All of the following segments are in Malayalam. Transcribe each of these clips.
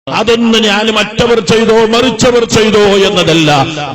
അതൊന്ന് ഞാൻ മറ്റവർ ചെയ്തോ മറിച്ചവർ ചെയ്തോ എന്നതല്ല,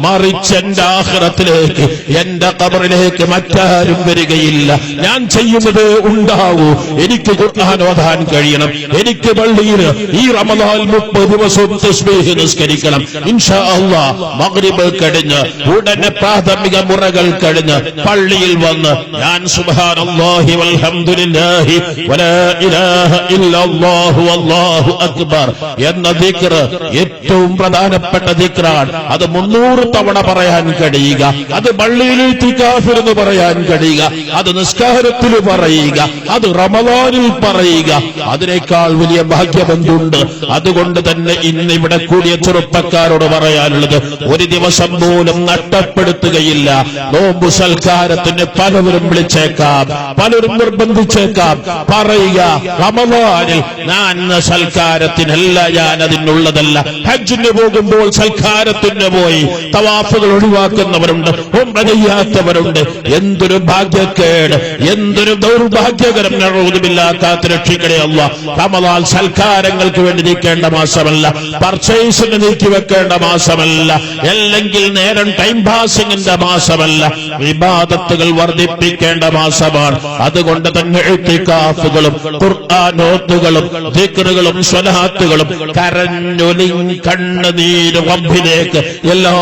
മറിച്ച് എന്റെ ആഖിറത്തിലേക്ക് എന്റെ ഖബറിലേക്ക് മറ്റാരും വരികയില്ല. ഞാൻ ചെയ്യുന്നത് ഉണ്ടാവൂ. എനിക്ക് ഖുർആൻ ഓതാൻ കഴിയണം, എനിക്ക് പള്ളിയിൽ ഈ റമദാൻ 30 ദിവസവും തസ്ബീഹ് നിസ്കരിക്കണം. ഇൻഷാ അല്ലാഹ് മഗ്രിബ് കഴിഞ്ഞ് ഉടനെ പ്രാഥമിക മുറകൾ കഴിഞ്ഞ് പള്ളിയിൽ വന്ന് ഞാൻ സുബ്ഹാനല്ലാഹി വൽഹംദുലില്ലാഹി വലാ ഇലാഹ ഇല്ലല്ലാഹു വല്ലാഹു അക്ബർ എന്ന ദിക്ർ ഏറ്റവും പ്രധാനപ്പെട്ട ദിക്റാണ്. അത് 300 തവണ പറയാൻ കഴിയുക, അത് പള്ളിയിൽ ഇത്തികാഫ് എന്ന് പറയാൻ കഴിയുക, അത് നിസ്കാരത്തിൽ പറയുക, അത് റമദാനിൽ പറയുക. അതിനേക്കാൾ വലിയ ഭാഗ്യബന്ധുണ്ട്. അതുകൊണ്ട് തന്നെ ഇന്ന് ഇവിടെ കൂടിയ ചെറുപ്പക്കാരോട് പറയാനുള്ളത്, ഒരു ദിവസം പോലും നഷ്ടപ്പെടുത്തുകയില്ല. നോമ്പു സൽക്കാരത്തിന് പലവരും വിളിച്ചേക്കാം, പലരും നിർബന്ധിച്ചേക്കാം. പറയുക, റമദാനിൽ ഞാൻ സൽക്കാരത്തിനല്ല, ഞാൻ അതിനുള്ളതല്ല. ഹജ്ജിന് പോകുമ്പോൾ സൽക്കാരത്തിന് പോയി തവാഫുകൾ ഒഴിവാക്കുന്നവരുണ്ട്, ഉംറ ചെയ്യാത്തവരുണ്ട്. എന്തൊരു ഭാഗ്യക്കേട്, എന്തൊരു ദൗർഭാഗ്യകരം. നഊദുബില്ലാഹ് രക്ഷിക്കണേ അല്ലാഹ്. റമദാൻ സൽക്കാരങ്ങൾക്ക് വേണ്ടി നീക്കേണ്ട മാസമല്ല, പർച്ചേസിന് നീക്കി വെക്കേണ്ട മാസമല്ല, അല്ലെങ്കിൽ നേരം ടൈം പാസിംഗിന്റെ മാസമല്ല, ഇബാദത്തുകൾ വർദ്ധിപ്പിക്കേണ്ട മാസമാണ്. അതുകൊണ്ട് തന്നെ ഇത്തികാഫുകളും ഖുർആനോത്തുകളും ദിക്റുകളും സ്വലാത്തുകളും കരഞ്ഞൊലിഞ്ഞ് കണ്ണുനീര് റബ്ബിലേക്ക് എല്ലാ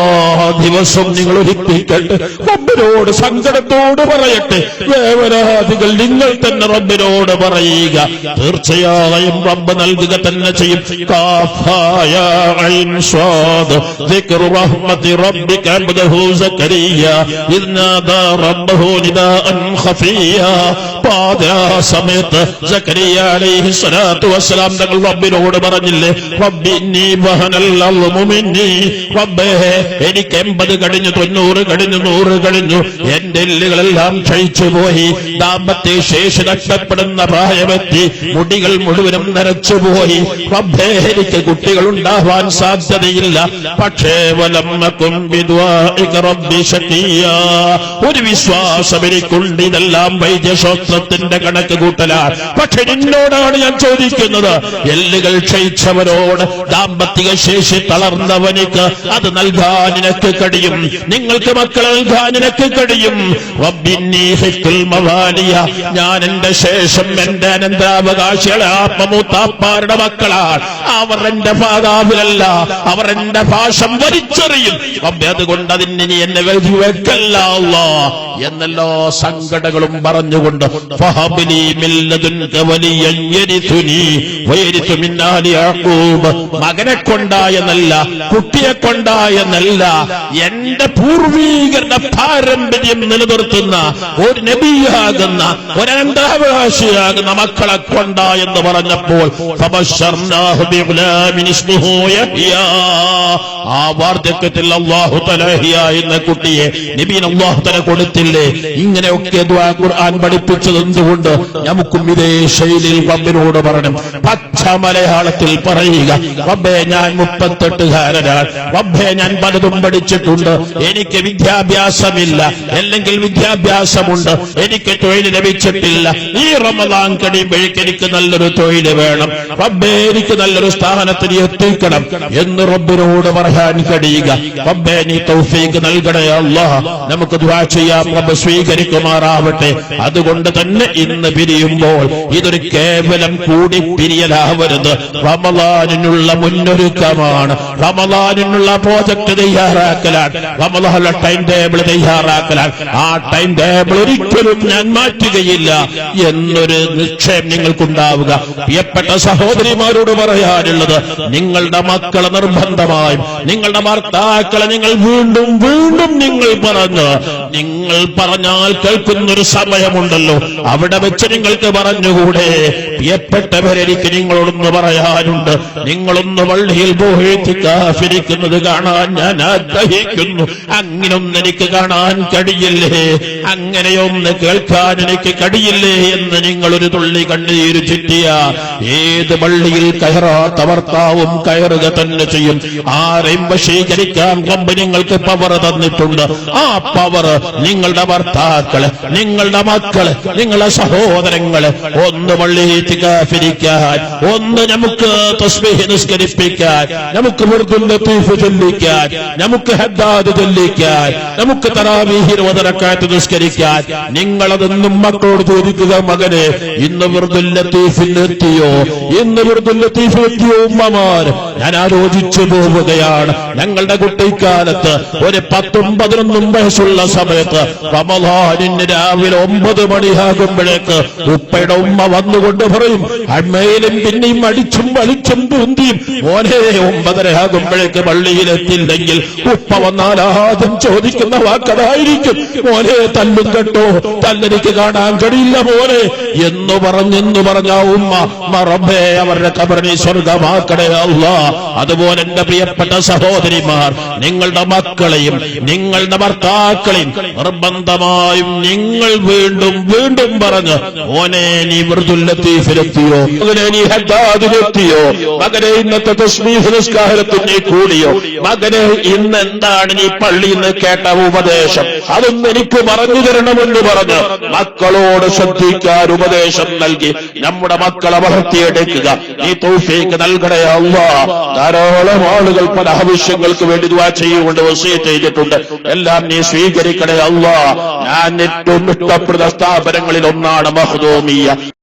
ദിവസവും നിങ്ങൾ ഒരുക്കിക്കട്ടെ. റബ്ബിനോട് സങ്കടത്തോട് പറയട്ടെ. വേവനാദികൾ നിങ്ങൾ തന്നെ റബ്ബിനോട് പറയുക. തീർച്ചയായും റബ്ബ് നൽകുക തന്നെ ചെയ്യും. കാഫായ ഐൻ സ്വാദ് ദിക്റു റഹ്മത്തി റബ്ബിക അബ്ദഹു സക്കരിയ ഇദ് നാദാ റബ്ബഹു നിദാഅൻ ഖഫിയ. പാദാ സമയത്ത് സക്കരിയ അലൈഹി സ്വലാത്തു വസ്സലാം തങ്ങൾ റബ്ബിനോട് പറഞ്ഞില്ലേ, റബ്ബി ഇന്നി വഹനൽ അൽമു മിന്നി. റബ്ബേ, എനിക്ക് 80 കഴിഞ്ഞു, 90 കഴിഞ്ഞു, 100 കഴിഞ്ഞു, എന്റെ എല്ലുകളെല്ലാം ക്ഷയിച്ചു പോയി, ദാമ്പത്യ ശേഷി നഷ്ടപ്പെടുന്ന പ്രായമെത്തി, മുടികൾ മുഴുവനും നരച്ചുപോയി. റബ്ബേ, എനിക്ക് കുട്ടികൾ ഉണ്ടാവാൻ സാധ്യതയില്ല. പക്ഷേ വലമ്മകും ബിദുആഇക റബ്ബി ശഖിയ. ഒരു വിശ്വാസം എനിക്കുണ്ട്, ഇതെല്ലാം വൈദ്യശാസ്ത്രത്തിന്റെ കണക്ക് കൂട്ടലാണ്. പക്ഷെ നിന്നോടാണ് ഞാൻ ചോദിക്കുന്നത്, എല്ലുകൾ ക്ഷയിച്ചവരോട്, ദാമ്പത്തിക ശേഷി തളർന്നവനിക്ക് അത് നൽകാൻ നിനക്ക് കഴിയും. നിങ്ങൾക്ക് മക്കളെ നൽകാൻ നിനക്ക് കഴിയും. റബ്ബിന്നി ഹിഖ്തുൽ മവാലിയ. ഞാൻ എന്റെ ശേഷം എന്റെ അനന്തരാവകാശികളെ ആത്മമൂത്താപ്പാരുടെ മക്കളാണ്. അവർ എന്റെ പാതാവിലല്ല, അവർ എന്റെ ഭാഷം വലിച്ചെറിയും. റബ്ബേ, അതുകൊണ്ട് അതിന് നീ എന്നെ വെക്കല്ല അല്ലാഹ് എന്നെല്ലാ സങ്കടങ്ങളും പറഞ്ഞുകൊണ്ട് ഫഹബ്ലി മിൻ ലദുൻക വലിയൻ യരിതുനി വയരിതു മിൻ ആലി യഅഖൂബ്. മകനെ കൊണ്ടായെന്നല്ല, കുട്ടിയെ കൊണ്ടായെന്നല്ല, എന്റെ പൂർവീകരുടെ പാരമ്പര്യം നിലനിർത്തുന്ന ഒരു നബിയാകുന്ന ഒരു അനന്തരാവകാശിയാകുന്ന മക്കളെ കൊണ്ടായെന്ന് പറഞ്ഞപ്പോൾ ഫബശർനാഹു ബിഗുലാമിൻ ഇസ്മുഹു യഹ്യ. ആ വാർദ്ധക്യത്തിൽ അല്ലാഹു തആല യഹ്യ എന്ന കുട്ടിയെ നബിയെ അല്ലാഹു തആല കൊടുത്തില്ലേ? ഇങ്ങനെയൊക്കെ ദുആ ഖുർആൻ പഠിപ്പിച്ചത് എന്തുകൊണ്ട്? നമുക്കും ഇതേ ശൈലിയിൽ റബ്ബിനോട് പറയണം. പച്ച മലയാളത്തിൽ പറയുക, റബ്ബേ, ഞാൻ 38കാരനാണ്. റബ്ബേ, ഞാൻ പലതും പഠിച്ചിട്ടുണ്ട്, എനിക്ക് വിദ്യാഭ്യാസമില്ല, അല്ലെങ്കിൽ വിദ്യാഭ്യാസമുണ്ട്, എനിക്ക് തൊഴിൽ ലഭിച്ചിട്ടില്ല. ഈ റമദാൻ കഴിയുമ്പോഴേക്ക് എനിക്ക് നല്ലൊരു തൊഴിൽ വേണം. റബ്ബേ, എനിക്ക് നല്ലൊരു സ്ഥാനത്തിന് എത്തിക്കണം എന്ന് റബ്ബിനോട് പറയാൻ കഴിയുക. റബ്ബേ, നീ തൗഫീഖ് നൽകണേ അല്ലാഹ്. നമുക്ക് ദുആ ചെയ്യാം, റബ്ബ് സ്വീകരിക്കുമാറാവട്ടെ. അതുകൊണ്ട് തന്നെ ഇന്ന് പിരിയുമ്പോൾ ഇതൊരു കേവലം കൂടി പിരിയലാവരുത്. റമദാനിനുള്ള മുന്നൊരുക്കമാണ്, റമദാനിനുള്ള പ്രോജക്ട് തയ്യാറാക്കലാണ്, റമദാനിലെ ടൈം ടേബിൾ തയ്യാറാക്കലാണ്. ആ ടൈം ടേബിൾ ഒരിക്കലും ഞാൻ മാറ്റുകയില്ല എന്നൊരു നിശ്ചയം നിങ്ങൾക്കുണ്ടാവുക. പ്രിയപ്പെട്ട സഹോദരിമാരോട് പറയാനുള്ളത്, നിങ്ങളുടെ മക്കളെ നിർബന്ധമായും, നിങ്ങളുടെ ഭർത്താക്കളെ നിങ്ങൾ വീണ്ടും വീണ്ടും നിങ്ങൾ പറഞ്ഞാൽ കേൾക്കുന്നൊരു സമയമുണ്ടല്ലോ, അവിടെ വെച്ച് നിങ്ങൾക്ക് പറഞ്ഞുകൂടെ? പ്രിയപ്പെട്ടവരെനിക്ക് നിങ്ങളോടൊന്ന് പറയാനുണ്ട്. നിങ്ങളൊന്ന് പള്ളിയിൽ പോയി ഇത്തികാഫിരിക്കുന്നത് കാണാൻ ഞാൻ ആഗ്രഹിക്കുന്നു. അങ്ങനെയൊന്നും എനിക്ക് കാണാൻ കഴിയില്ലേ, അങ്ങനെയൊന്ന് കേൾക്കാൻ എനിക്ക് കഴിയില്ലേ എന്ന് നിങ്ങളൊരു തുള്ളി കണ്ണീര് ചുറ്റിയ ഏത് പള്ളിയിൽ കയറാത്ത ഭർത്താവും കയറുക തന്നെ ചെയ്യും. ആരെയും വശീകരിക്കാൻ റബ്ബ് നിങ്ങൾക്ക് പവർ തന്നിട്ടുണ്ട്. ആ പവർ നിങ്ങളുടെ ഭർത്താക്കള്, നിങ്ങളുടെ മക്കള്, നിങ്ങളുടെ സഹോദരങ്ങള് ഒന്ന് പള്ളിയിൽ ഇത്തികാഫിരിക്കാൻ, ഒന്ന് നമുക്ക് തസ്ബീഹ് നിസ്കരിപ്പിക്കാൻ, നമുക്ക് വിർദുൽ ലത്തീഫ് ചൊല്ലിക്കാൻ, നമുക്ക് ഹദ്ദാദ് ചൊല്ലിക്കാൻ, നമുക്ക് തറാവീഹിൽ 1 റക്അത്ത് നിസ്കരിക്കാൻ. നിങ്ങളതൊന്നും മക്കളോട് ചോദിക്കുക, മകനെ ഇന്ന് വിർദുൽ ലത്തീഫിൽ എത്തിയോ, ഇന്ന് വിർദുൽ ലത്തീഫിൽ എത്തിയോ ഉമ്മമാർ? ഞാൻ ആലോചിച്ചു പോവുകയാണ്. ഞങ്ങളുടെ കുട്ടിക്കാലത്ത് ഒരു 10-11 വയസ്സുള്ള സമയത്ത് റമളാനിന് രാവിലെ 9 മണിയാകുമ്പോഴേക്ക് ഉപ്പയുടെ ഉമ്മ വന്നുകൊണ്ട് പറയും, അമ്മയിലും പിന്നെയും അടിച്ചും വലിച്ചും തൂന്തിയും, മോനെ 9:30 ആകുമ്പോഴേക്ക് പള്ളിയിലെത്തില്ലെങ്കിൽ ഉപ്പ വന്നാൽ ആദ്യം ചോദിക്കുന്ന വാക്കതായിരിക്കും, മോനെ തല്ലും കേട്ടോ, തല്ലെനിക്ക് കാണാൻ കഴിയില്ല മോനെ എന്ന് പറഞ്ഞ ഉമ്മ റബ്ബേ അവരുടെ ഖബറിനെ സ്വർഗമാക്കണേ അല്ലാ. അതുപോലെ എന്റെ പ്രിയപ്പെട്ട സഹോദരിമാർ, നിങ്ങളുടെ മക്കളെയും നിങ്ങളുടെ ഭർത്താക്കളെയും നിർബന്ധമായും നിങ്ങൾ വീണ്ടും വീണ്ടും പറഞ്ഞ്, മോനെ നീ വിർദുൽ ലത്തീഫിലെത്തിയോ, മകനെ നീ ഹദ്ദാദിലെത്തിയോ, മകനെ ഇന്നത്തെ തസ്ബീഹ് നിസ്കാരത്തിന് കൂടിയോ, മകനെ ഇന്ന് എന്താണ് നീ പള്ളിയിൽ നിന്ന് കേട്ട ഉപദേശം, അതൊന്നും എനിക്ക് പറഞ്ഞു തരണമെന്ന് പറഞ്ഞ് മക്കളോട് ശ്രദ്ധിക്കാൻ ഉപദേശം നൽകി നമ്മുടെ മക്കളെ വളർത്തിയെടുക്കുക. നീ തൗഫീഖ് നൽകണേ അല്ലാഹ്. ധാരാളം ആളുകൾ പല ആവശ്യങ്ങൾക്ക് വേണ്ടി ദുആ ചെയ്യുകൊണ്ട് വസിയത്ത് ചെയ്തിട്ടുണ്ട്. എല്ലാം നീ സ്വീകരിക്കണേ അല്ലാഹ്. ഞാൻ ഏറ്റവും ഇഷ്ടപ്പെടുന്ന സ്ഥാപനങ്ങളിൽ ഒന്നാണ് മഖ്ദൂമിയ്യ.